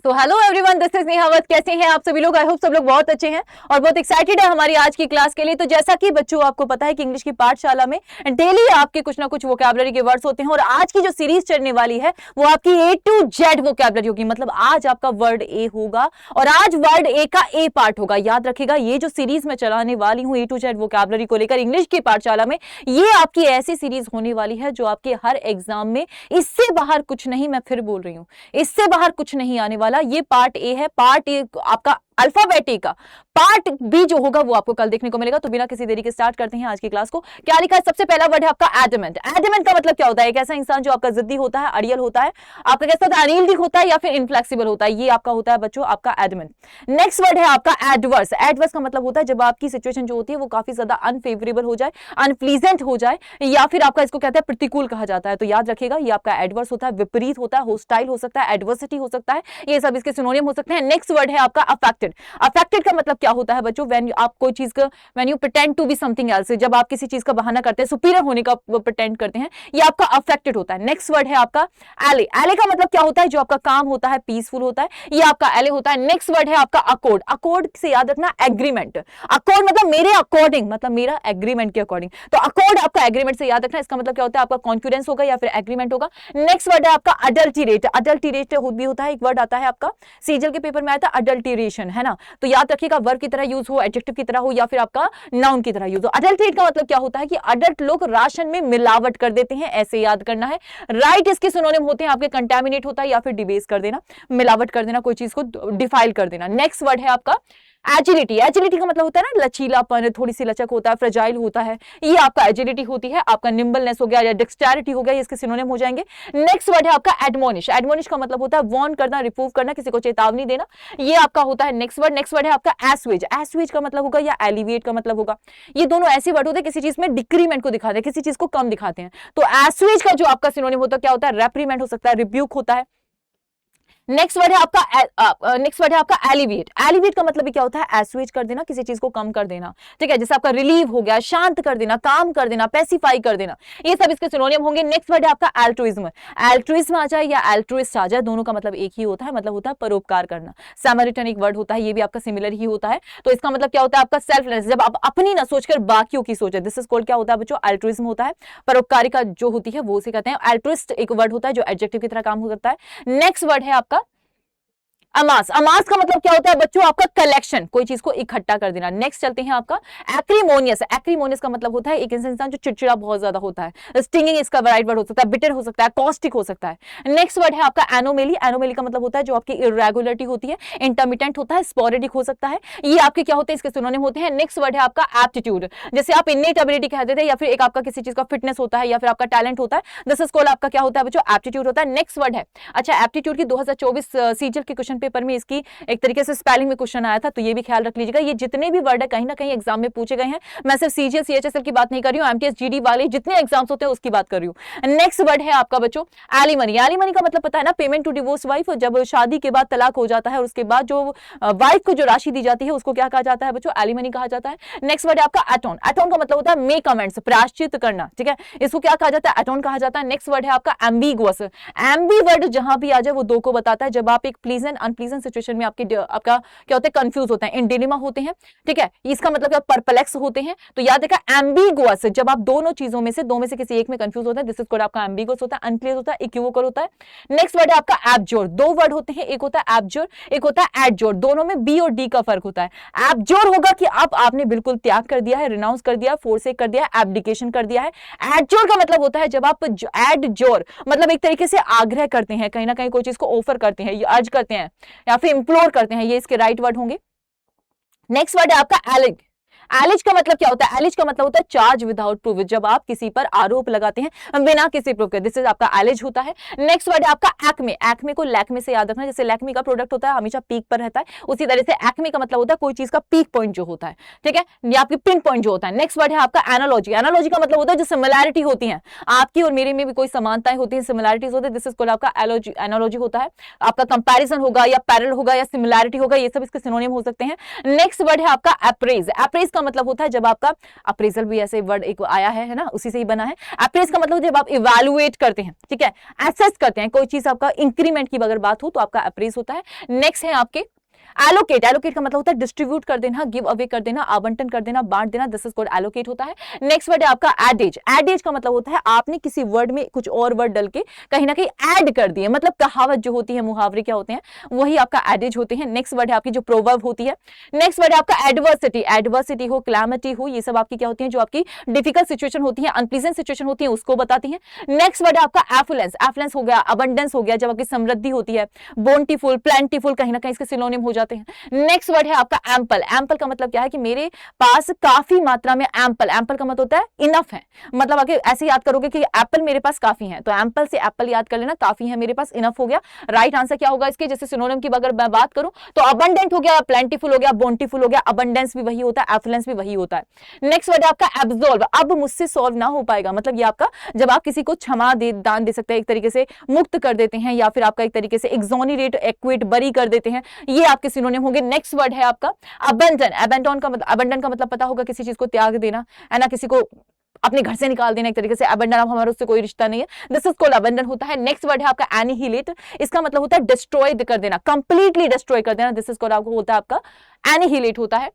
तो hello everyone, this is नेहावत। कैसे हैं आप सभी लोग? आई होप सब लोग बहुत अच्छे हैं और बहुत एक्साइटेड है हमारी आज की क्लास के लिए। तो जैसा कि बच्चों आपको पता है कि इंग्लिश की पाठशाला में डेली आपके कुछ ना कुछ वोकैबुलरी के वर्ड्स होते हैं और आज की जो सीरीज चलने वाली है वो आपकी ए टू जेड वोकैबुलरी होगी। मतलब आज आपका वर्ड ए होगा और आज वर्ड ए का ए पार्ट होगा। याद रखिएगा, ये जो सीरीज मैं चलाने वाली हूँ ए टू जेड वोकैबुलरी को लेकर इंग्लिश की पाठशाला में, ये आपकी ऐसी सीरीज होने वाली है जो आपके हर एग्जाम में, इससे बाहर कुछ नहीं, मैं फिर बोल रही हूँ, इससे बाहर कुछ नहीं आने वाला। ये पार्ट ए है। पार्ट ए आपका अल्फाबेटिक का। पार्ट बी जो होगा वो आपको कल देखने को मिलेगा। तो बिना किसी देरी के स्टार्ट करते हैं आज की क्लास को। क्या लिखा है? सबसे पहला वर्ड है आपका एडमेंट। एडमेंट का मतलब क्या होता है? एक ऐसा इंसान जो आपका जिद्दी होता है, अड़ियल होता है, आपका कैसा होता है, अनिल्डिक होता है या फिर इनफ्लेक्सिबल होता है। ये आपका होता है बच्चों आपका एडमेंट। नेक्स्ट वर्ड है आपका एडवर्स। एडवर्स का मतलब होता है जब आपकी सिचुएशन जो होती है वो काफी ज्यादा अनफेवरेबल हो जाए, अनप्लीजेंट हो जाए, या फिर आपका इसको कहते हैं प्रतिकूल कहा जाता है। तो याद रखिएगा ये आपका एडवर्स होता है, विपरीत होता है, होस्टाइल हो सकता है, एडवर्सिटी हो सकता है, ये सब इसके सिनोनिम हो सकते हैं। नेक्स्ट वर्ड है आपका अफेक्टेड। अफेक्टेड का मतलब क्या होता है बच्चों? व्हेन आप कोई चीज का, when you pretend to be something else, जब आप किसी चीज का बहाना करते हैं, सुपीरियर होने का प्रिटेंड करते हैं, ये आपका अफेक्टेड होता है। नेक्स्ट वर्ड है आपका एले। एले का मतलब क्या होता है? जो आपका काम होता है पीसफुल होता है, ये आपका एले होता है। नेक्स्ट वर्ड है आपका अकॉर्ड। अकॉर्ड से याद रखना एग्रीमेंट। अकॉर्ड मतलब मेरे अकॉर्डिंग, मतलब मेरा एग्रीमेंट के अकॉर्डिंग। तो अकॉर्ड आपका एग्रीमेंट से याद रखना, इसका मतलब क्या होता है? आपका कॉन्फिडेंस होगा या फिर एग्रीमेंट होगा। नेक्स्ट वर्ड है आपका अडल्टीरेट। अडल्टीरेट भी होता है, एक वर्ड आता है आपका सीजल के पेपर में आया था, अडल्टीरेशन, है ना। तो याद रखिएगा वर्ब की तरह यूज हो, एडजेक्टिव की तरह हो या फिर आपका नाउन की तरह यूज हो। अडल्टरेट का मतलब क्या होता है कि अडल्ट लोग राशन में मिलावट कर देते हैं, ऐसे याद करना है। राइट इसके सिनोनिम होते हैं आपके कंटामिनेट होता है या फिर डिबेस कर देना, मिलावट कर देना, कोई चीज को डिफाइल कर देना। नेक्स्ट वर्ड है आपका एजिलिटी। एजिलिटी का मतलब होता है ना लचीलापन, थोड़ी सी लचक होता है, फ्रेजाइल होता है, ये आपका एजिलिटी होती है। आपका निम्बलनेस हो गया या डेक्सटेरिटी हो गया, ये इसके सिनोनिम हो जाएंगे। नेक्स्ट वर्ड है आपका एडमोनिश। एडमोनिश का मतलब होता है वार्न करना, रिप्रूव करना, किसी को चेतावनी देना, ये आपका होता है नेक्स्ट वर्ड। नेक्स्ट वर्ड है आपका एस्वेज। एस्वेज का मतलब होगा या एलिविएट का मतलब होगा। ये दोनों ऐसे वर्ड होते हैं किसी चीज में डिक्रीमेंट को दिखाते हैं, किसी चीज को कम दिखाते हैं। तो एस्वेज का जो आपका सिनोनिम होता है क्या होता है? रेप्रीमेंट हो सकता है, रिब्यूक होता है। नेक्स्ट वर्ड है आपका एलिविएट। एलिविएट का मतलब क्या होता है? एस्वेज कर देना, किसी चीज को कम कर देना, ठीक है। जैसे आपका रिलीव हो गया, शांत कर देना, काम कर देना, पेसिफाई कर देना, ये सब इसके सिनोनिम होंगे। नेक्स्ट वर्ड है आपका एल्ट्रुइज्म। एल्ट्रुइज्म आ जाए या एल्ट्रुइस्ट आ जाए, दोनों का मतलब एक ही होता है, मतलब होता है परोपकार करना। सैमरिटन एक वर्ड होता है, ये भी आपका सिमिलर ही होता है। तो इसका मतलब क्या होता है? आपका सेल्फलेस, जब आप अपनी ना सोचकर बाकियों की सोचे, दिस इज कॉल्ड क्या होता है बच्चों? एल्ट्रुइज्म होता है। परोपकारी का जो होती है वो उसे कहते हैं। एल्ट्रुइस्ट एक वर्ड होता है जो एडजेक्टिव की तरह काम करता है। नेक्स्ट वर्ड है आपका अमास। अमास का मतलब क्या होता है बच्चों? आपका कलेक्शन, कोई चीज को इकट्ठा कर देना। नेक्स्ट चलते हैं आपका एक्रीमोनियस। एक्रीमोनियस का मतलब होता है एक इंसान जो चिड़चिड़ा बहुत ज्यादा होता है। स्टिंगिंग इसका राइट वर्ड हो सकता है, बिटर हो सकता है, कॉस्टिक हो सकता है। नेक्स्ट वर्ड है आपका एनोमेली। एनोमेली का मतलब होता है जो आपकी इरेगुलरिटी होती है, इंटरमिटेंट होता है, स्पोरेडिक हो सकता है, ये आपके क्या होते हैं? इसके सिनोनिम होते हैं। नेक्स्ट वर्ड है आपका एप्टीट्यूड। जैसे आप इन्नेट एबिलिटी कहते थे या फिर एक आपका किसी चीज का फिटनेस होता है या फिर आपका टैलेंट होता है, दिस इज कॉल्ड आपका क्या होता है बच्चों? एप्टीट्यूड होता है। नेक्स्ट वर्ड है, अच्छा एप्टीट्यूड की 2024 सीजल के क्वेश्चन पेपर में इसकी एक तरीके से स्पेलिंग में क्वेश्चन आया था, तो ये भी ख्याल रख लीजिएगा। ये जितने भी वर्ड है कहीं ना कहीं एग्जाम में पूछे गए हैं। मैं सिर्फ सीजीएल सीएचएसएल की बात नहीं कर रही हूँ, एमटीएस जीडी वाले जितने एग्जाम्स होते हैं उसकी बात कर रही हूँ। नेक्स्ट वर्ड है आपका बच्चों एलिमनी। एलिमनी का मतलब पता है ना? Payment to divorce wife. जब शादी के बाद तलाक हो जाता है और उसके बाद जो वाइफ को जो राशि दी जाती है उसको क्या कहा जाता है बच्चों? एलिमनी कहा जाता है। नेक्स्ट वर्ड है आपका अटोन। अटोन का मतलब होता है मेक अमेंड्स, प्रायश्चित करना, ठीक है, इसको क्या कहा जाता है? अटोन कहा जाता है। नेक्स्ट वर्ड है आपका एम्बिगुअस। एम्बी वर्ड जहां भी आ जाए वो दो को बताता है, जब आप एक प्लीजेंट अनप्लीजेंट सिचुएशन में आपका क्या होते हैं? कंफ्यूज होते हैं, इन डिलेमा होते हैं, ठीक है। इसका मतलब क्या? परप्लेक्स होते हैं। तो याद रखा एम्बिगुअस, जब आप दोनों चीजों में से, दो में से किसी एक में कंफ्यूज होते हैं, दिस इज कॉल्ड आपका एम्बिगुअस होता है, अनक्लियर होता है, इक्विवोकल होता है। नेक्स्ट वर्ड है आपका एब्जोर। दो वर्ड होते हैं, एक होता है एब्जोर, एक होता है एडजोर। दोनों में बी और डी का फर्क होता है। एब्जोर होगा कि अब आपने बिल्कुल त्याग कर दिया है, रिनाउंस कर दिया, फोरसेक कर दिया, एब्डिकेशन कर दिया है। एडजोर का मतलब होता है जब आप एडजोर मतलब एक तरीके से आग्रह करते हैं, कहीं ना कहीं कोई चीज को ऑफर करते हैं, अर्ज करते हैं या फिर इंप्लोर करते हैं, ये इसके राइट वर्ड होंगे। नेक्स्ट वर्ड है आपका एलिग। एलिज का मतलब क्या होता है? एलिज का मतलब होता है चार्ज विदाउट प्रूफ, जब आप किसी पर आरोप लगाते हैं बिना किसी प्रूफ के, दिस इज आपका एलिज होता है। नेक्स्ट वर्ड है आपका एक्मे। एक्मे को लैक्मे से याद रखना, जैसे लैक्मे का प्रोडक्ट होता है हमेशा पीक पर रहता है, उसी तरह से एक्मे का मतलब होता है कोई चीज का पीक पॉइंट जो होता है, ठीक है, या आपकी पिन पॉइंट जो होता है। नेक्स्ट वर्ड है आपका एनालॉजी। एनालॉजी का मतलब होता है जो सिमिलैरिटी होती है, आपकी और मेरे में भी कोई समानताएं होती हैं, सिमिलैरिटीज होती है, दिस इज कॉल्ड आपका एनालॉजी होता है। आपका कंपैरिजन होगा या पैरेलल होगा या सिमिलैरिटी होगा, ये सब इसके सिनोनिम हो सकते हैं। नेक्स्ट वर्ड है आपका अप्रेज। अप्रेज का का मतलब होता है जब आपका अप्रेजल भी ऐसे वर्ड एक आया है ना, उसी से ही बना है। अप्रेज का मतलब जब आप इवैल्यूएट करते हैं, ठीक है, एसेस करते हैं कोई चीज, आपका इंक्रीमेंट की अगर बात हो तो आपका अप्रेज होता है। नेक्स्ट है आपके एलोकेट। एलोकेट का मतलब होता है डिस्ट्रीब्यूट कर देना, गिव अवे कर देना, आवंटन कर देना, बांट देना, दिस इज कॉल्ड एलोकेट होता है। नेक्स्ट वर्ड है आपका एडेज। एडेज का मतलब होता है आपने किसी वर्ड में कुछ और वर्ड डाल के कहीं ना कहीं ऐड कर दिए, मतलब कहावत जो होती है, मुहावरे क्या होते हैं, वही आपका एडेज होते हैं। नेक्स्ट वर्ड है आपकी जो प्रोवर्ब होती है। नेक्स्ट वर्ड है आपका एडवर्सिटी। एडवर्सिटी हो, क्लैमिटी हो, ये सब आपकी क्या होती है, जो आपकी डिफिकल्ट सिचुएशन होती है, अनप्लीजेंट सिचुएशन होती है, उसको बताती है। नेक्स्ट वर्ड है आपका एफुलेंस। एफुलेंस हो गया, अबंडेंस हो गया, जब आपकी समृद्धि होती है, बोंटीफुल, प्लेंटीफुल, कहीं ना कहीं इसके सिनोनिम हो जाते हैं। नेक्स्ट वर्ड है आपका एम्पल। एम्पल का मतलब क्या है कि मेरे पास काफी मात्रा में एम्पल। एम्पल का मतलब होता है इनफ है, मतलब अगर ऐसे याद करोगे कि एप्पल मेरे पास काफी है, तो एम्पल से एप्पल याद कर लेना, काफी है मेरे पास, इनफ हो गया। राइट आंसर क्या होगा इसके, जैसे सिनोनिम की अगर मैं बात करूं तो अबंडेंट हो गया, प्लेंटीफुल हो गया, बोंटीफुल हो गया, अबंडेंस भी वही होता है, एफ्लुएंस भी वही होता है। नेक्स्ट वर्ड है आपका एब्सॉल्व। अब मुझसे सॉल्व ना हो पाएगा, मतलब ये आपका जब आप किसी को क्षमा दे, दान दे सकते हैं, एक तरीके से मुक्त कर देते हैं, या फिर आपका एक तरीके से एक्सोनरेट, एक्विट, बरी कर देते हैं, ये आपके सिनोनिम होंगे। नेक्स्ट वर्ड है आपका अबंडन। अबंडन का मतलब, अबंडन का मतलब पता होगा किसी चीज को त्याग देना है ना, किसी को अपने घर से निकाल देना, एक तरीके से अबंडन, अब हमारा उससे कोई रिश्ता नहीं है, दिस इज कॉल्ड अबंडन होता है। नेक्स्ट वर्ड है आपका एनिहिलेट। इसका मतलब होता है डिस्ट्रॉय कर देना, कंप्लीटली डिस्ट्रॉय कर देना, दिस इज कॉल्ड आपको होता है आपका एनिहिलेट होता है।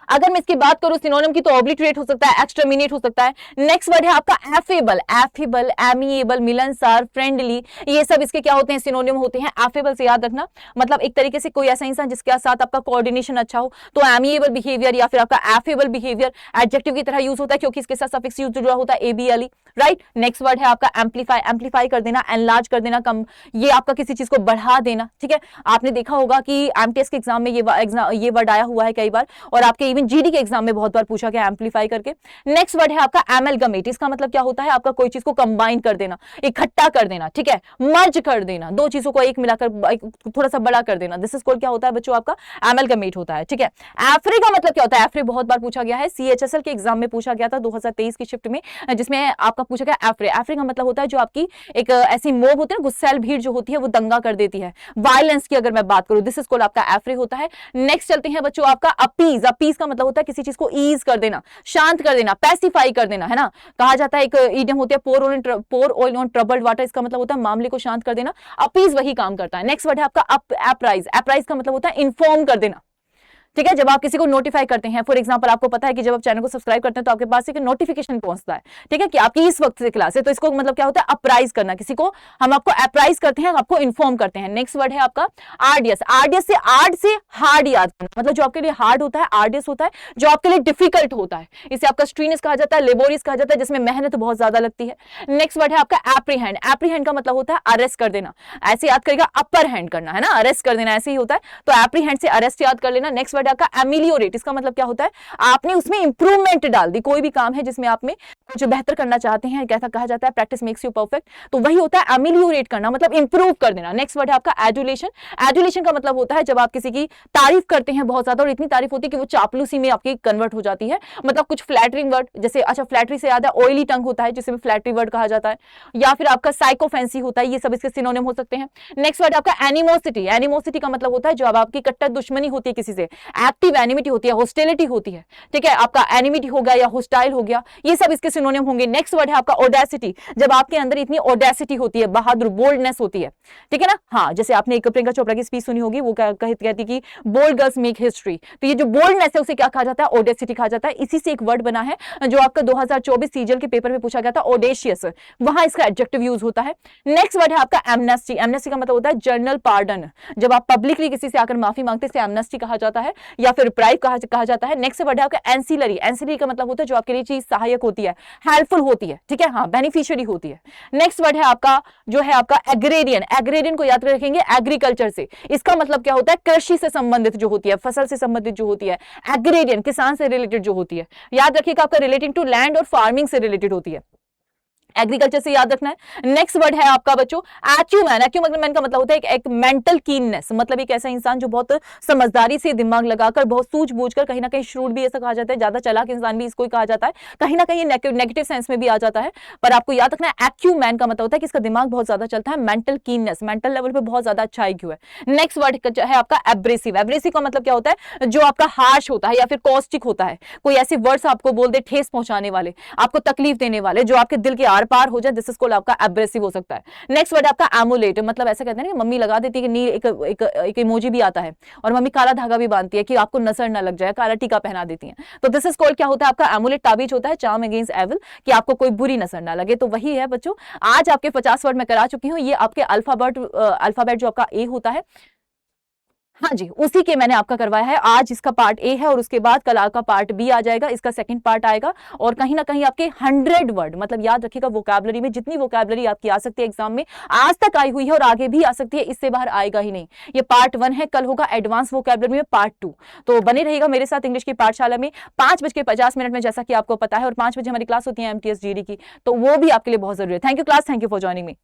अगर मैं इसकी बात करूं सिनोनिम की तो ऑब्लिटरेट हो सकता है, एक्सटर्मिनेट हो सकता है। नेक्स्ट वर्ड है आपका एफेबल। एफेबल, एमिएबल, मिलनसार, फ्रेंडली, ये सब इसके क्या होते हैं, सिनोनिम होते हैं। एफेबल से याद रखना, मतलब एक तरीके से कोई ऐसा इंसान जिसके साथ आपका कोऑर्डिनेशन अच्छा हो, तो एमिएबल बिहेवियर या फिर आपका एफेबल बिहेवियर एडजेक्टिव की तरह यूज होता है, क्योंकि इसके साथ सफिक्स यूज जुड़ा होता है, एबीएल, राइट। नेक्स्ट वर्ड है आपका एम्पलीफाई। एम्पलीफाई कर देना, एनलार्ज कर देना, कम, ये आपका किसी चीज को बढ़ा देना, ठीक है। आपने देखा होगा कि एमटीएस के एग्जाम में ये वर्ड आया हुआ है कई बार, और आपके इवन जीडी के एग्जाम में बहुत बार पूछा गया एम्पलीफाई करके। नेक्स्ट वर्ड है आपका एमलगमेट। इसका मतलब क्या होता है, आपका कोई चीज को कंबाइन कर देना, इकट्ठा कर देना, ठीक है, मर्ज कर देना, दो चीजों को एक मिलाकर थोड़ा सा बड़ा कर देना, दिस इज कॉल्ड क्या होता है बच्चों, आपका एमलगमेट होता है, ठीक है। एफ्री का मतलब क्या होता है, एफ्री बहुत बार पूछा गया है, सीएचएसएल के एग्जाम में पूछा गया था 2023 की शिफ्ट में, जिसमें आपका पूछा गया एफ्री। एफ्री का मतलब होता है जो आपकी एक ऐसी मोब होती है ना, गुस्सैल भीड़ जो होती है वो दंगा कर देती है, वायलेंस की अगर मैं बात करूं, दिस इज कॉल्ड आपका एफ्री होता है। नेक्स्ट चलते हैं बच्चों आपका अपीज। अपीज का मतलब होता है किसी चीज को ईज कर देना, शांत कर देना, पैसिफाई कर देना, है ना। कहा जाता है, एक इडियम होती है पोर ऑयल ऑन ट्रबल्ड वाटर, इसका मतलब होता है मामले को शांत कर देना, अपीज वही काम करता है। नेक्स्ट वर्ड है आपका अपराइज। अपराइज का मतलब होता है इन्फॉर्म कर देना, ठीक है, जब आप किसी को नोटिफाई करते हैं, फॉर एग्जांपल आपको पता है कि जब आप चैनल को सब्सक्राइब करते हैं तो आपके पास एक नोटिफिकेशन पहुंचता है, ठीक है, कि आपकी इस वक्त से क्लास है, तो इसको मतलब क्या होता है, अप्राइज करना, किसी को हम आपको अप्राइज करते हैं, आपको इन्फॉर्म करते हैं। नेक्स्ट वर्ड है आपका आर्डियस। आर्डियस से आर्ड से हार्ड याद करना, मतलब जो आपके लिए हार्ड होता है, आर्डियस होता है जो आपके लिए डिफिकल्ट होता है, इसे आपका स्ट्रीनियस कहा जाता है, लेबोरियस कहा जाता है, जिसमें मेहनत बहुत ज्यादा लगती है। नेक्स्ट वर्ड है आपका एप्रीहेंड। एप्रीहेंड का मतलब होता है अरेस्ट कर देना, ऐसे याद करेगा, अपर हैंड करना, है ना, अरेस्ट कर देना, ऐसे ही होता है, तो एप्रीहेंड से अरेस्ट याद कर लेना। नेक्स्ट वर्ड है आपका एमिलियोरेट। इसका मतलब क्या होता है, आपने उसमें इंप्रूवमेंट डाल दी, कोई भी काम है जिसमें आप में कुछ बेहतर करना चाहते हैं, कैसा कहा जाता है, प्रैक्टिस मेक्स यू परफेक्ट, तो वही होता है एमिलियोरेट करना, मतलब इंप्रूव कर देना। नेक्स्ट वर्ड है आपका एडुलेशन। एडुलेशन का मतलब होता है जब आप किसी की तारीफ करते हैं बहुत ज्यादा, और इतनी तारीफ होती है कि वो चापलूसी में आपकी कन्वर्ट हो जाती है, मतलब कुछ फ्लैटरिंग वर्ड, जैसे अच्छा फ्लैटरी से याद है ऑयली टंग होता है, जिसे फ्लैटरी वर्ड कहा जाता है, या फिर आपका साइकोफेंसी होता है, ये सब इसके सिनोनिम हो सकते हैं। नेक्स्ट वर्ड आपका एनिमोसिटी। एनिमोसिटी का मतलब होता है जब आपकी कट्टर दुश्मनी होती है किसी से, एक्टिव एनिमिटी होती है, हॉस्टिलिटी होती है, ठीक है, आपका एनिमिटी हो गया या हॉस्टाइल हो गया, ये सब इसके सिनोनिम होंगे। नेक्स्ट वर्ड है आपका ऑडेसिटी। जब आपके अंदर इतनी ऑडेसिटी होती है, बहादुर, बोल्डनेस होती है, ठीक है ना, हाँ, जैसे आपने एक प्रियंका चोपड़ा की स्पीच सुनी होगी, वो कहती कि बोल्ड गर्ल्स मेक हिस्ट्री, तो ये जो बोल्डनेस है उसे क्या कहा जाता है, ऑडेसिटी कहा जाता है। इसी से एक वर्ड बना है जो आपका 2024 सीजल के पेपर में पूछा गया था, ऑडेशियस, वहां इसका एडजेक्टिव यूज होता है। नेक्स्ट वर्ड है आपका एमनेस्टी। एमनेस्टी का मतलब होता है जर्नल पार्डन, जब आप पब्लिकली किसी से आकर माफी मांगते हैं, एमनेस्टी कहा जाता है, या फिर प्राइव कहा जाता है। नेक्स्ट वर्ड है आपका एंसिलरी। एंसिलरी का मतलब होता है जो आपके लिए चीज सहायक होती है, हेल्पफुल होती है, ठीक है, हाँ, बेनिफिशियरी होती है। नेक्स्ट वर्ड है आपका जो है आपका एग्रेरियन। एग्रेरियन को याद रखेंगे एग्रीकल्चर से, इसका मतलब क्या होता है, कृषि से संबंधित जो होती है, फसल से संबंधित जो होती है, एग्रेरियन किसान से रिलेटेड जो होती है, याद रखिएगा आपका रिलेटिंग टू लैंड और फार्मिंग से रिलेटेड होती है। एग्रीकल्चर से याद रखना है। नेक्स्ट वर्ड है आपका बच्चों एक्यूमैन। एक्यूमैन का मतलब होता है एक मेंटल कीननेस, मतलब एक ऐसा इंसान जो बहुत समझदारी से दिमाग लगाकर, बहुत सूझबूझकर, कहीं ना कहीं श्रूड भी ऐसा कहा जाता है, ज्यादा चालाक इंसान भी इसको ही कहा जाता है, कहीं ना कहीं नेगेटिव सेंस में भी आ जाता है। पर आपको याद रखना है एक्यूमैन का मतलब होता है कि इसका दिमाग बहुत ज्यादा चलता है, मेंटल कीननेस, मेंटल लेवल पे बहुत ज्यादा अच्छा IQ है। नेक्स्ट वर्ड है आपका एब्रेसिव। एब्रेसिव का मतलब क्या होता है, जो आपका हार्श होता है या फिर कॉस्टिक होता है, कोई ऐसे वर्ड्स आपको बोल दे ठेस पहुंचाने वाले, आपको तकलीफ देने वाले, जो आपके दिल के आर पार हो जाए, दिस इज कॉल्ड आपका एब्रेसिव हो सकता है। नेक्स्ट वर्ड आपका एमुलेट, मतलब ऐसा कहते हैं ना मम्मी लगा देती है कि एक इमोजी भी आता है, और मम्मी काला धागा भी बांधती है कि आपको नजर ना लग जाए, काला टीका पहना देती है। तो दिस इज कॉल्ड क्या होता है आपका एमुलेट, ताबीज होता है, चार्म अगेंस्ट एविल, कि आपको कोई बुरी नजर ना लगे। तो वही है बच्चों, आज आपके 50 वर्ड मैं करा चुकी हूं। ये आपके अल्फाबेट जो आपका ए होता है, हाँ जी, उसी के मैंने आपका करवाया है। आज इसका पार्ट ए है और उसके बाद कल का पार्ट बी आ जाएगा, इसका सेकंड पार्ट आएगा। और कहीं ना कहीं आपके 100 वर्ड, मतलब याद रखिएगा वोकैबुलरी में जितनी वोकैबुलरी आपकी आ सकती है एग्जाम में, आज तक आई हुई है और आगे भी आ सकती है, इससे बाहर आएगा ही नहीं। ये पार्ट 1 है, कल होगा एडवांस वोकैबुलरी में पार्ट 2। तो बने रहिएगा मेरे साथ इंग्लिश की पाठशाला में 5:50 में, जैसा कि आपको पता है, और 5 बजे हमारी क्लास होती है MTS GD की, तो वो भी आपके लिए बहुत जरूरी है। Thank you class, thank you for joining me.